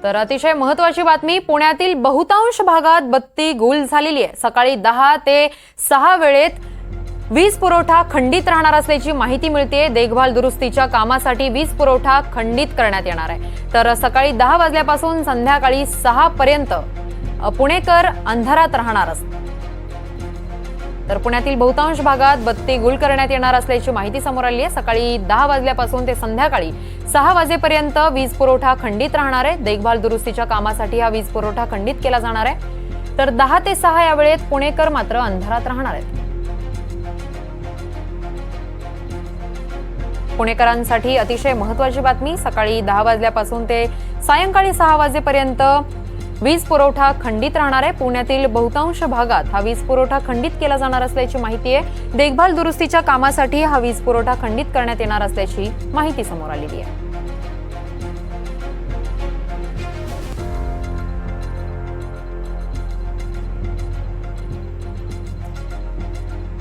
तर अतिशय महत्त्वाची बातमी, पुण्यातील बहुतांश भागात बत्ती गुल झालेली आहे। सकाळी 10 ते 6 वेळेत वीज पुरवठा खंडित राहणार असल्याची माहिती मिळते। देखभाल दुरुस्तीच्या कामासाठी वीज पुरवठा खंडित करण्यात येणार आहे। तर सकाळी 10 वाजल्यापासून संध्याकाळी 6 पर्यंत पुणेकर अंधारात राहणार असतात। तर पुण्यातील बहुतांश भागात बत्ती गुल करण्यात येणार असल्याची माहिती समोर आली आहे। सकाळी 10 वाजल्यापासून ते संध्याकाळी 6 वाजेपर्यंत वीज पुरवठा खंडित राहणार आहे। देखभाल दुरुस्तीच्या कामासाठी हा वीज पुरवठा खंडित केला जाणार आहे। तर 10 ते 6 या वेळेत पुणेकर मात्र अंधारात राहणार आहेत। पुणेकरांसाठी अतिशय महत्त्वाची बातमी, सकाळी 10 वाजल्यापासून ते सायंकाळी 6 वाजेपर्यंत वीज पुरवठा खंडित राहणार आहे। पुण्यातील बहुतांश भागात हा वीज पुरवठा खंडित केला जाणार असल्याची माहिती आहे। देखभाल दुरुस्तीच्या कामासाठी हा वीज पुरवठा खंडित करण्यात येणार असल्याची माहिती समोर आलेली आहे।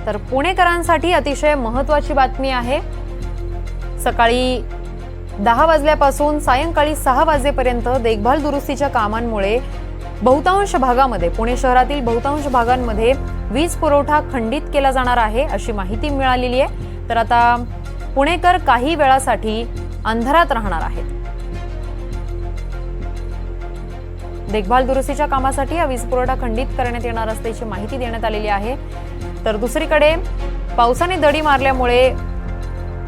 तर पुणेकरांसाठी अतिशय महत्त्वाची बातमी आहे। सकाळी 10 वाजल्यापासून सायंकाळी 6 वाजेपर्यंत देखभाल दुरुस्तीच्या कामांमुळे बहुतांश भागामध्ये, पुणे शहरातील बहुतांश भागांमध्ये वीज पुरवठा खंडित केला जाणार आहे अशी माहिती मिळालेली आहे। तर आता पुणेकर काही वेळासाठी अंधारात राहणार आहेत। देखभाल दुरुस्तीच्या कामासाठी हा वीज पुरवठा खंडित करण्यात येणार असल्याची माहिती देण्यात आलेली आहे। तर दुसरीकडे पावसाने दडी मारल्यामुळे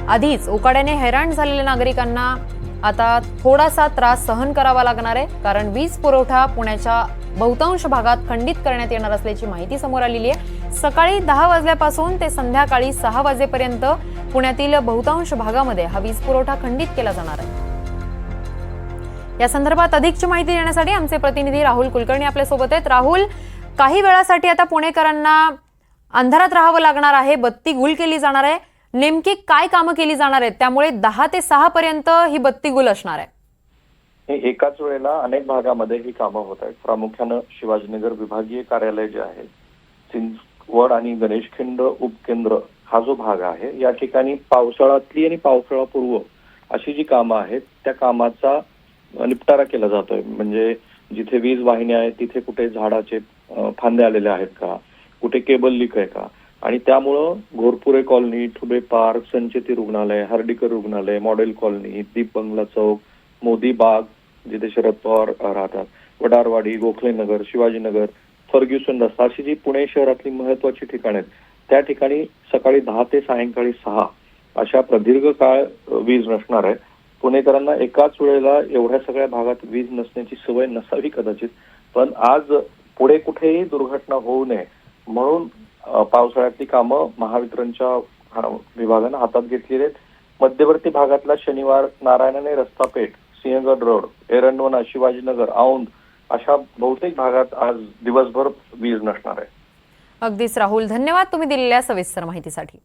आधीच उकाड्याने हैराण झालेल्या नागरिकांना आता थोडासा त्रास सहन करावा लागणार आहे, कारण वीज पुरवठा पुण्याच्या बहुतांश भागात खंडित करण्यात येणार असल्याची माहिती समोर आलेली आहे। सकाळी 10 वाजल्यापासून ते संध्याकाळी 6 वाजेपर्यंत पुण्यातील बहुतांश भागामध्ये हा वीज पुरवठा खंडित केला जाणार आहे। या संदर्भात अधिकची माहिती देण्यासाठी आमचे प्रतिनिधी राहुल कुलकर्णी आपल्या सोबत आहेत। राहुल, काही वेळासाठी आता पुणेकरांना अंधारात राहावं लागणार आहे, बत्ती गुल केली जाणार आहे, नेमकी काय कामं केली जाणार आहेत, त्यामुळे 10 ते 6 पर्यंत ही बत्ती गुल असणार आहे? एकाच वेळेला अनेक भागामध्ये ही कामं होत आहेत। प्रामुख्यानं शिवाजीनगर विभागीय कार्यालय जे आहे, चिंचवड आणि गणेशखिंड उपकेंद्र हा जो भाग आहे, या ठिकाणी पावसाळ्यातली आणि पावसाळापूर्व अशी जी कामं आहेत त्या कामाचा निपटारा केला जातोय। म्हणजे जिथे वीज वाहिन्या आहेत तिथे कुठे झाडाचे फांदे आलेले आहेत का, कुठे केबल लीक आहे का, आणि त्यामुळं घोरपुरे कॉलनी, ठुबे पार्क, संचेती रुग्णालय, हर्डीकर रुग्णालय, मॉडेल कॉलनी, दीप बंगला चौक, मोदी बाग जिथे शरद पवार राहतात, वडारवाडी, गोखलेनगर, शिवाजीनगर, फर्ग्युसन रस्ता अशी जी पुणे शहरातली महत्वाची ठिकाणं आहेत त्या ठिकाणी सकाळी 10 ते सायंकाळी 6 अशा प्रदीर्घ काळ वीज नसणार आहे। पुणेकरांना एकाच वेळेला एवढ्या सगळ्या भागात वीज नसण्याची सवय नसावी कदाचित, पण आज पुढे कुठेही दुर्घटना होऊ नये म्हणून पावसाळ्यातली कामं महावितरणच्या विभागानं हातात घेतलेली आहेत। मध्यवर्ती भागातला शनिवार नारायणने रस्ता पेठ, सिंहगड रोड, एरंडवना, शिवाजीनगर, औंध अशा बहुतेक भागात आज दिवसभर वीज नसणार आहे। अगदीच राहुल, धन्यवाद तुम्ही दिलेल्या सविस्तर माहितीसाठी।